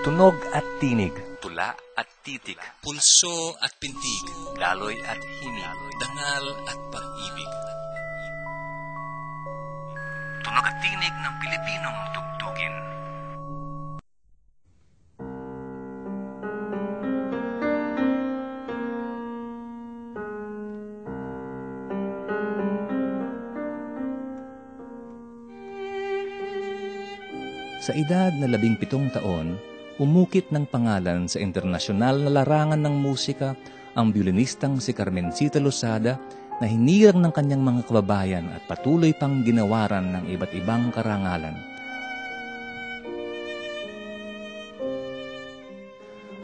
Tunog at tinig. Tula at titik. Pulso at pintig. Daloy at himig. Dangal at pag-ibig. Tunog at tinig ng Pilipinong tugtugin. Sa edad na 17 taon, umukit ng pangalan sa internasyonal na larangan ng musika ang biolinistang si Carmencita Losada na hinirang ng kanyang mga kababayan at patuloy pang ginawaran ng iba't ibang karangalan.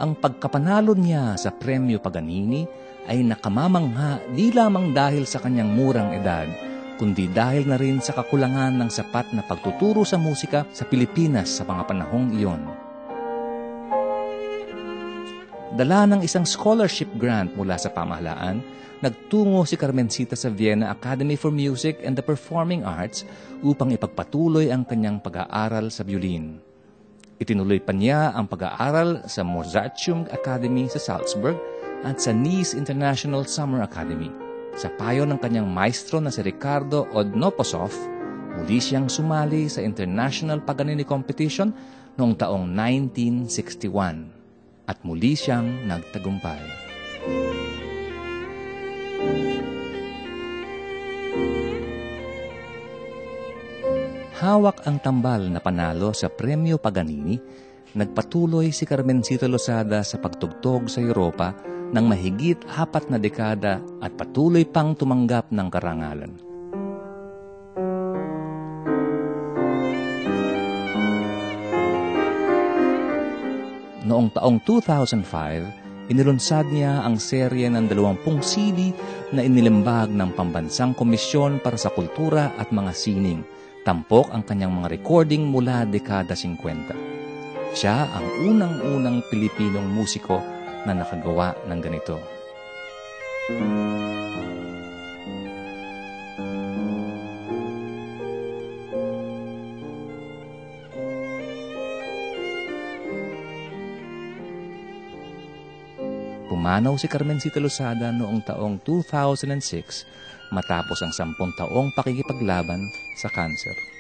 Ang pagkapanalo niya sa Premyo Paganini ay nakamamangha di lamang dahil sa kanyang murang edad, kundi dahil na rin sa kakulangan ng sapat na pagtuturo sa musika sa Pilipinas sa mga panahong iyon. Dala ng isang scholarship grant mula sa pamahalaan, nagtungo si Carmencita sa Vienna Academy for Music and the Performing Arts upang ipagpatuloy ang kanyang pag-aaral sa violin. Itinuloy pa niya ang pag-aaral sa Mozarteum Academy sa Salzburg at sa Nice International Summer Academy. Sa payo ng kanyang maestro na si Ricardo Odnoposov, muli siyang sumali sa International Paganini Competition noong taong 1961 at muli siyang nagtagumpay. Hawak ang tambal na panalo sa Premyo Paganini, nagpatuloy si Carmencita Losada sa pagtugtog sa Europa ng mahigit 4 na dekada at patuloy pang tumanggap ng karangalan. Noong taong 2005, inilunsad niya ang serye ng 20 CD na inilimbag ng Pambansang Komisyon para sa Kultura at Mga Sining. Tampok ang kanyang mga recording mula dekada 50. Siya ang unang-unang Pilipinong musiko na nakagawa ng ganito. Pumanaw si Carmencita Losada noong taong 2006 matapos ang 10 taong pakikipaglaban sa kanser.